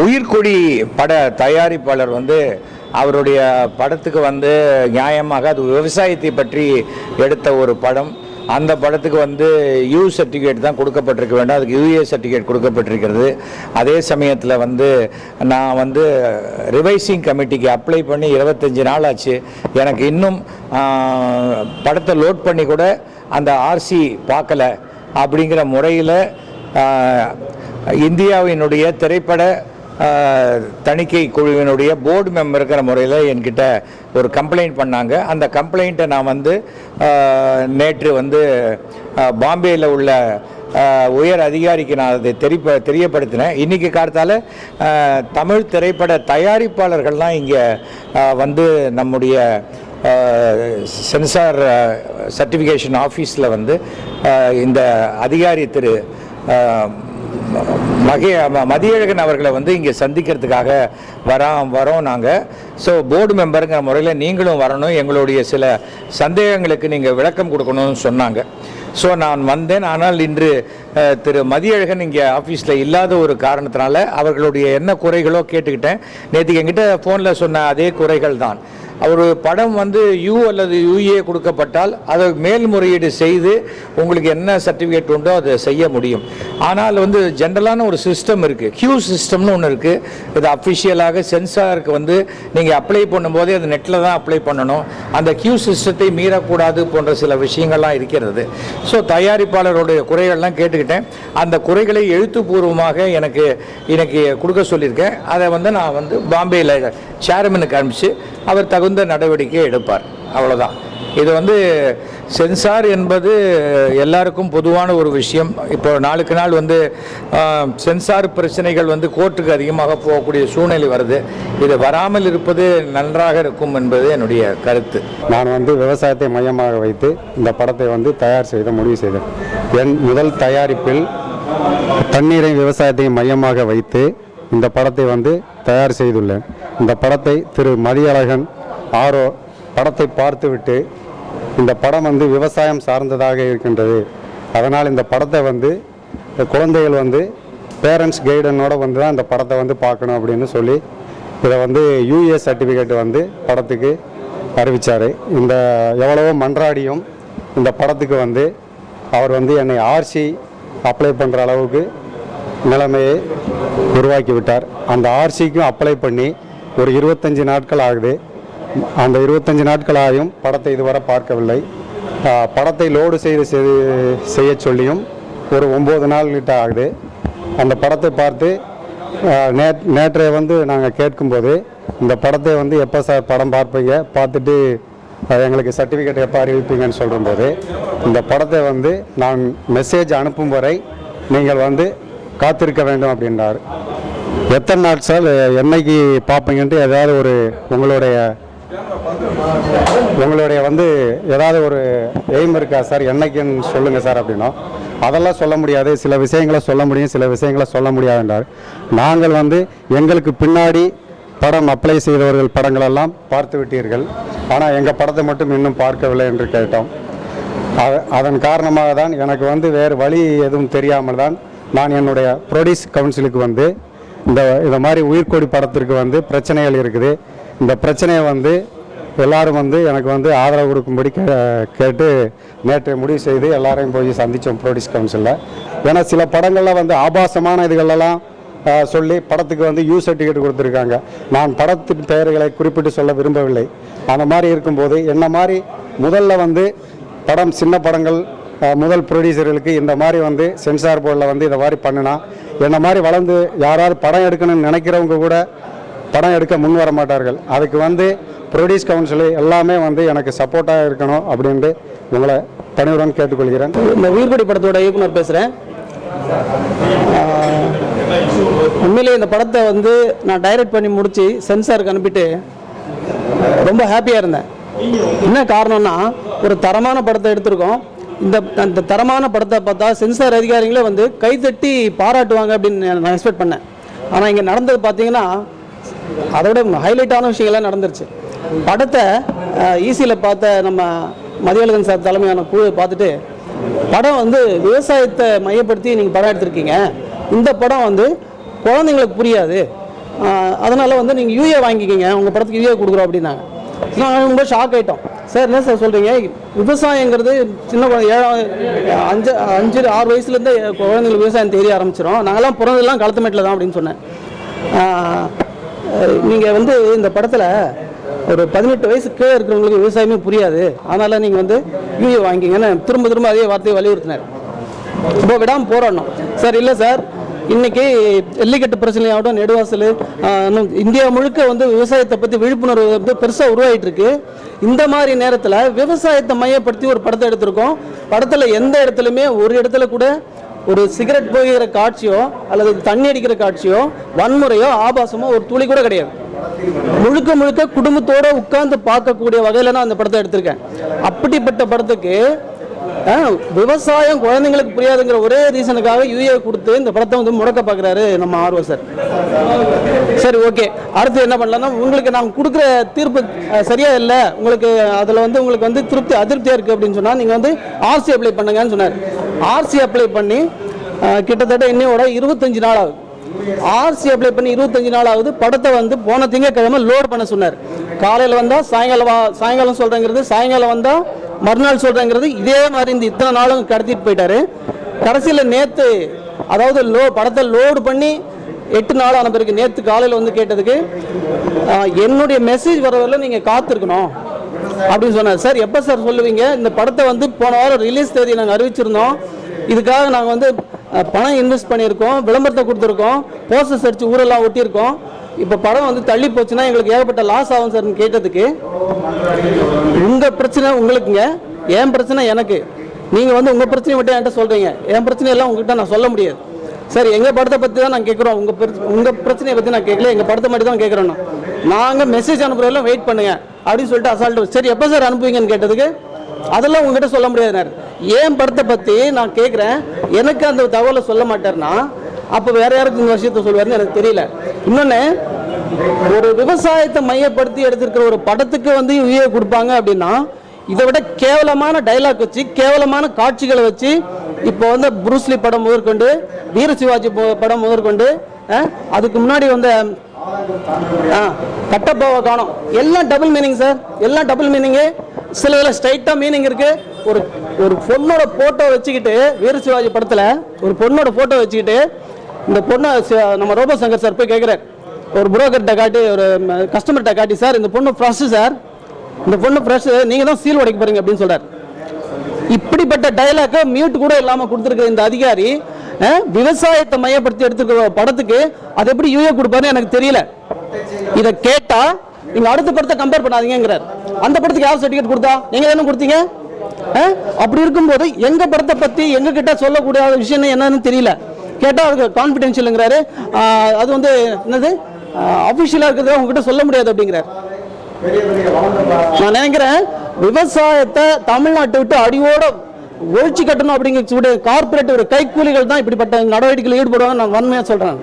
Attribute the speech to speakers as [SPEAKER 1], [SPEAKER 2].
[SPEAKER 1] உயிர்கொடி பட தயாரிப்பாளர் அவருடைய படத்துக்கு நியாயமாக அது விவசாயத்தை பற்றி எடுத்த ஒரு படம். அந்த படத்துக்கு யூ சர்டிஃபிகேட் தான் கொடுக்கப்பட்டிருக்க வேண்டும், அதுக்கு யூஏ சர்டிஃபிகேட் கொடுக்கப்பட்டிருக்கிறது. அதே சமயத்தில் நான் ரிவைசிங் கமிட்டிக்கு அப்ளை பண்ணி 25 நாள் ஆச்சு. எனக்கு இன்னும் படத்தை லோட் பண்ணி கூட அந்த ஆர்சி பார்க்கல. அப்படிங்கிற முறையில் இந்தியாவினுடைய திரைப்பட தணிக்கை குழுவினுடைய போர்டு மெம்பருங்கிற முறையில் என்கிட்ட ஒரு கம்ப்ளைண்ட் பண்ணாங்க. அந்த கம்ப்ளைண்ட்டை நான் நேற்று பாம்பேயில் உள்ள உயர் அதிகாரிக்கு நான் அதை தெரியப்படுத்தினேன். இன்றைக்கி காலத்தால் தமிழ் திரைப்பட தயாரிப்பாளர்கள்லாம் இங்கே நம்முடைய சென்சார் சர்டிஃபிகேஷன் ஆஃபீஸில் இந்த அதிகாரி திரு மதியழகன் அவர்களை இங்கே சந்திக்கிறதுக்காக வரோம் நாங்கள். ஸோ போர்டு மெம்பருங்கிற முறையில் நீங்களும் வரணும், எங்களுடைய சில சந்தேகங்களுக்கு நீங்கள் விளக்கம் கொடுக்கணும்னு சொன்னாங்க. ஸோ நான் வந்தேன். ஆனால் இன்று திரு மதியழகன் இங்கே ஆஃபீஸில் இல்லாத ஒரு காரணத்தினால அவர்களுடைய என்ன குறைகளோ கேட்டுக்கிட்டேன். நேற்றுக்கு என்கிட்ட ஃபோனில் சொன்ன அதே குறைகள் தான். ஒரு படம் யூ அல்லது யூஏ கொடுக்கப்பட்டால் அதை மேல்முறையீடு செய்து உங்களுக்கு என்ன சர்டிஃபிகேட் உண்டோ அதை செய்ய முடியும். ஆனால் ஜென்ரலான ஒரு சிஸ்டம் இருக்குது, கியூ சிஸ்டம்னு ஒன்று இருக்குது. இது அஃபிஷியலாக சென்சாருக்கு நீங்கள் அப்ளை பண்ணும்போதே அது நெட்டில் தான் அப்ளை பண்ணணும். அந்த கியூ சிஸ்டத்தை மீறக்கூடாது போன்ற சில விஷயங்கள்லாம் இருக்கிறது. ஸோ தயாரிப்பாளருடைய குறைகள்லாம் கேட்டுக்கிட்டேன். அந்த குறைகளை எழுத்துப்பூர்வமாக எனக்கு கொடுக்க சொல்லியிருக்கேன். அதை நான் பாம்பேயில் சேர்மனுக்கு அனுப்பிச்சு அவர் தகுந்த நடவடிக்கை எடுப்பார். அவ்வளோதான். இது சென்சார் என்பது எல்லாருக்கும் பொதுவான ஒரு விஷயம். இப்போ நாளுக்கு நாள் சென்சார் பிரச்சனைகள் கோர்ட்டுக்கு அதிகமாக போகக்கூடிய சூழ்நிலை வருது. இது வராமல் இருப்பது நன்றாக இருக்கும் என்பது என்னுடைய கருத்து.
[SPEAKER 2] நான் விவசாயத்தை மையமாக வைத்து இந்த படத்தை தயார் செய்த முடிவு செய்தேன். என் முதல் தயாரிப்பில் தண்ணீரை விவசாயத்தையும் மையமாக வைத்து இந்த படத்தை தயார் செய்துள்ளேன். இந்த படத்தை திரு மதியழகன் ஆரோ படத்தை பார்த்துவிட்டு இந்த படம் விவசாயம் சார்ந்ததாக இருக்கின்றது, அதனால் இந்த படத்தை குழந்தைகள் பேரண்ட்ஸ் கைடனோட தான் இந்த படத்தை பார்க்கணும் அப்படின்னு சொல்லி இதை யூஏ சர்டிஃபிகேட் படத்துக்கு அறிவித்தார். இந்த எவ்வளவோ மன்றாடியும் இந்த படத்துக்கு அவர் என்னை ஆர்சி அப்ளை பண்ணுற அளவுக்கு நிலைமையை உருவாக்கி விட்டார். அந்த ஆர்சிக்கும் அப்ளை பண்ணி ஒரு 25 நாட்கள் ஆகுது. அந்த 25 நாட்களாயும் படத்தை இதுவரை பார்க்கவில்லை. படத்தை லோடு செய்ய சொல்லியும் ஒரு 9 நாள் கிட்ட ஆகுது. அந்த படத்தை பார்த்து நேற்றைய நாங்கள் கேட்கும்போது இந்த படத்தை எப்போ சார் படம் பார்ப்பீங்க, பார்த்துட்டு எங்களுக்கு சர்டிஃபிகேட் எப்போ அறிவிப்பீங்கன்னு சொல்லும்போது இந்த படத்தை நான் மெசேஜ் அனுப்பும் வரை நீங்கள் காத்திருக்க வேண்டும் அப்படின்றார். எத்தனை நாள் சார், என்னைக்கு பார்ப்பீங்கன்ட்டு ஏதாவது ஒரு உங்களுடைய ஏதாவது ஒரு எய்ம் இருக்கா சார், என்னைக்குன்னு சொல்லுங்கள் சார் அப்படின்னா அதெல்லாம் சொல்ல முடியாது, சில விஷயங்களை சொல்ல முடியும், சில விஷயங்களை சொல்ல முடியாது என்றார். நாங்கள் எங்களுக்கு பின்னாடி படம் அப்ளை செய்தவர்கள் படங்களெல்லாம் பார்த்து விட்டீர்கள், ஆனால் எங்கள் படத்தை மட்டும் இன்னும் பார்க்கவில்லை என்று கேட்டோம். அதன் காரணமாக தான் எனக்கு வேறு வழி எதுவும் தெரியாமல் தான் நான் என்னுடைய ப்ரொடியூஸ் கவுன்சிலுக்கு இந்த மாதிரி உயிர்கொடி படத்திற்கு பிரச்சனைகள் இருக்குது, இந்த பிரச்சனையை எல்லாரும் எனக்கு ஆதரவு கொடுக்கும்படி கேட்டு நேற்று முடிவு செய்து எல்லாரையும் போய் சந்தித்தோம் ப்ரொடியூஸ் கவுன்சிலில். ஏன்னா சில படங்களில் ஆபாசமான இதுகளெல்லாம் சொல்லி படத்துக்கு யூ சர்டிஃபிகேட் கொடுத்துருக்காங்க. நான் படத்தின் பெயர்களை குறிப்பிட்டு சொல்ல விரும்பவில்லை. அந்த மாதிரி இருக்கும்போது என்ன மாதிரி முதல்ல படம் சின்ன படங்கள் முதல் ப்ரொடியூசர்களுக்கு இந்த மாதிரி சென்சார் போர்டில் இதை மாதிரி பண்ணினா என்ன மாதிரி வளர்ந்து யாராவது படம் எடுக்கணும்னு நினைக்கிறவங்க கூட படம் எடுக்க முன் வர மாட்டார்கள். அதுக்கு ப்ரொடியூஸ் கவுன்சில் எல்லாமே எனக்கு சப்போர்ட்டாக இருக்கணும் அப்படின்ட்டு உங்களை பணிவுடன் கேட்டுக்கொள்கிறேன்.
[SPEAKER 3] இந்த உயிர்கொடி படத்தோட இயக்குனர் பேசுகிறேன். உண்மையிலே இந்த படத்தை நான் டைரக்ட் பண்ணி முடித்து சென்சாருக்கு அனுப்பிட்டு ரொம்ப ஹாப்பியாக இருந்தேன். என்ன காரணம்னா ஒரு தரமான படத்தை எடுத்திருக்கோம். அந்த தரமான படத்தை பார்த்தா சென்சார் அதிகாரிகளே கைத்தட்டி பாராட்டுவாங்க அப்படின்னு நான் எக்ஸ்பெக்ட் பண்ணேன். ஆனால் இங்கே நடந்தது பார்த்தீங்கன்னா அதோட ஹைலைட்டான விஷயங்கள்லாம் நடந்துருச்சு. படத்தை ஈஸியில் பார்த்த நம்ம மதியழகன் சார் தலைமையான குழு பார்த்துட்டு படம் விவசாயத்தை மையப்படுத்தி நீங்கள் படம் எடுத்திருக்கீங்க, இந்த படம் குழந்தைங்களுக்கு புரியாது, அதனால் வந்து நீங்கள் யூஏ வாங்கிக்கிங்க, உங்கள் படத்துக்கு யூஏ கொடுக்குறோம் அப்படின்னாங்க. நாங்கள் ரொம்ப ஷாக் ஆகிட்டோம். சார் என்ன சார் சொல்கிறீங்க, விவசாயங்கிறது சின்ன குழந்தை 5-6 வயசுலேருந்து குழந்தைங்களுக்கு விவசாயம் தெரிய ஆரம்பிச்சிடும், நாங்கள்லாம் பிறந்ததெல்லாம் களத்துமேட்டில் தான் அப்படின்னு சொன்னேன். நீங்கள் வந்து இந்த படத்தில் ஒரு 18 வயசு கீழே இருக்கிறவங்களுக்கு விவசாயமே புரியாது, அதனால் நீங்கள் வந்து யூஏ வாங்கிங்கன்னு திரும்ப திரும்ப அதே வார்த்தையை வலியுறுத்தினார். இப்போ விடாமல் போராடணும் சார். இல்லை சார், இன்றைக்கி ஜல்லிக்கட்டு பிரச்சனையாகட்டும், நெடுவாசல், இந்தியா முழுக்க வந்து விவசாயத்தை பற்றி விழிப்புணர்வு வந்து பெருசாக உருவாகிட்டு இருக்கு. இந்த மாதிரி நேரத்தில் விவசாயத்தை மையப்படுத்தி ஒரு படத்தை எடுத்திருக்கோம். படத்தில் எந்த இடத்துலையுமே ஒரு இடத்துல கூட ஒரு சிகரெட் போகிற காட்சியோ அல்லது தண்ணி அடிக்கிற காட்சியோ வன்முறையோ ஆபாசமோ ஒரு துளி கூட கிடையாது. முழுக்க முழுக்க குடும்பத்தோடு உட்கார்ந்து பார்க்கக்கூடிய வகையில் நான் அந்த படத்தை எடுத்திருக்கேன். அப்படிப்பட்ட படத்துக்கு விவசாயம் குழந்தைங்களுக்கு புரியாதுங்கிற ஒரே ரீசனுக்காக யூஏ கொடுத்து இந்த படத்தை வந்து முடக்க பார்க்குறாரு நம்ம ஆர்வம் சார். சரி, ஓகே, அடுத்து என்ன பண்ணலாம்னா, உங்களுக்கு நாங்கள் கொடுக்குற தீர்ப்பு சரியா இல்லை, உங்களுக்கு அதில் வந்து உங்களுக்கு வந்து அதிருப்தியாக இருக்குது அப்படின்னு சொன்னால் நீங்கள் வந்து ஆர்சி அப்ளை பண்ணுங்கன்னு சொன்னார். ஆர்சி அப்ளை பண்ணி கிட்டத்தட்ட இன்னையோட 25 நாள் ஆகுது. ஆர்சி அப்ளை பண்ணி 25 நாள் ஆகுது. படத்தை வந்து போன திங்கட்கிழமை லோட் பண்ண சொன்னார். காலையில் வந்தால் சாயங்காலம் சொல்கிறேங்கிறது, சாயங்காலம் வந்தால் மறுநாள் சொல்கிறேங்கிறது, இதே மாதிரி இந்த இத்தனை நாளும் கடத்திட்டு போயிட்டாரு. கடைசியில் நேற்று, அதாவது படத்தை லோடு பண்ணி 8 நாள் ஆன பிறகு நேற்று காலையில் வந்து கேட்டதுக்கு என்னுடைய மெசேஜ் வரவில்லை, நீங்கள் காத்திருக்கணும் அப்படின்னு சொன்னார். சார் எப்போ சார் சொல்லுவீங்க? இந்த படத்தை வந்து போன வாரம் ரிலீஸ் தேதி நாங்கள் அறிவிச்சிருந்தோம், இதுக்காக நாங்கள் வந்து பணம் இன்வெஸ்ட் பண்ணியிருக்கோம், விளம்பரத்தை கொடுத்துருக்கோம், போஸ்டர்ஸ் அடித்து ஊரெல்லாம் ஒட்டியிருக்கோம், இப்போ படம் வந்து தள்ளி போச்சுன்னா எங்களுக்கு ஏகப்பட்ட லாஸ் ஆகும் சார்னு கேட்டதுக்கு, உங்கள் பிரச்சனை உங்களுக்குங்க, என் பிரச்சனை எனக்கு, நீங்கள் வந்து உங்கள் பிரச்சனையை மட்டும் என்கிட்ட சொல்கிறீங்க, என் பிரச்சனையெல்லாம் உங்கள்கிட்ட நான் சொல்ல முடியாது. சரி, எங்கள் படத்தை பற்றி தான் நான் கேட்குறோம், உங்கள் பிரச்சனையை பற்றி நான் கேட்கல, எங்கள் படத்தை மட்டும் தான் கேட்குறோன்னா, நாங்கள் மெசேஜ் அனுப்புறதெல்லாம் வெயிட் பண்ணுங்க அப்படின்னு சொல்லிட்டு அசால்ட்டு. சரி, எப்போ சார் அனுப்புவீங்கன்னு கேட்டதுக்கு, அதெல்லாம் உங்ககிட்ட சொல்ல முடியாது. ஏன் படத்தை பற்றி நான் கேட்குறேன், எனக்கு அந்த தகவலை சொல்ல மாட்டார்னா அப்போ வேற யாருக்கு இந்த விஷயத்தை சொல்லுவாருன்னு எனக்கு தெரியல. இன்னொன்று, ஒரு விவசாயத்தை மையப்படுத்தி எடுத்திருக்கிற ஒரு படத்துக்கு வந்து யூஏ கொடுப்பாங்க அப்படின்னா, இதை விட கேவலமான டைலாக் வச்சு, கேவலமான காட்சிகளை வச்சு, இப்போ வந்து புரூஸ்லி படம் முதற்கொண்டு, வீர சிவாஜி படம் முதற்கொண்டு, அதுக்கு முன்னாடி வந்து கட்டப்பாவை காணும், எல்லாம் டபுள் மீனிங் சார், எல்லாம் டபுள் மீனிங்கு. சில இதில் ஸ்ட்ரைட்டாக மீனிங் இருக்கு. ஒரு பொண்ணோட போட்டோ வச்சுக்கிட்டு, வீர சிவாஜி படத்தில் ஒரு பொண்ணோட போட்டோ வச்சுக்கிட்டு, இந்த பொண்ணை நம்ம ரோபோ சங்கர் சார் போய் கேட்குறாரு, ஒரு புரோக்கர்கிட்ட காட்டி, ஒரு கஸ்டமர்கிட்ட காட்டி, சார் இந்த பொண்ணு ஃப்ரெஷ்ஷு சார், இந்த பொண்ணு ஃப்ரெஷ்ஷு, நீங்கள் தான் சீல் உடைக்க போறீங்க அப்படின்னு சொல்கிறார். இப்படிப்பட்ட டைலாக்கை மியூட் கூட இல்லாமல் கொடுத்துருக்க இந்த அதிகாரி விவசாயத்தை மையப்படுத்தி எடுத்துக்கிற படத்துக்கு அது எப்படி யூஏ கொடுப்பாருன்னு எனக்கு தெரியல. இதை கேட்டால் நீங்கள் அடுத்த படத்தை கம்பேர் பண்ணாதீங்கிறார். அந்த படத்துக்கு யார் சர்டிஃபிகேட் கொடுத்தா? நீங்கள் தானே கொடுத்தீங்க. அப்படி இருக்கும்போது எங்கள் படத்தை பற்றி எங்ககிட்ட சொல்லக்கூடிய விஷயம் என்னன்னு தெரியல. கேட்டால் அதுக்கு கான்ஃபிடென்ஷியலுங்கிறாரு. அது வந்து என்னது அஃபிஷியலாக இருக்கிறத உங்ககிட்ட சொல்ல முடியாது அப்படிங்கிறார். நான் நினைக்கிறேன், விவசாயத்தை தமிழ்நாட்டை விட்டு அடியோட ஒழிச்சு கட்டணும் அப்படிங்கிற கார்பரேட் ஒரு கைக்கூலிகள் தான் இப்படிப்பட்ட நடவடிக்கையில் ஈடுபடுவாங்க. நான் வன்மையாக சொல்கிறேன்.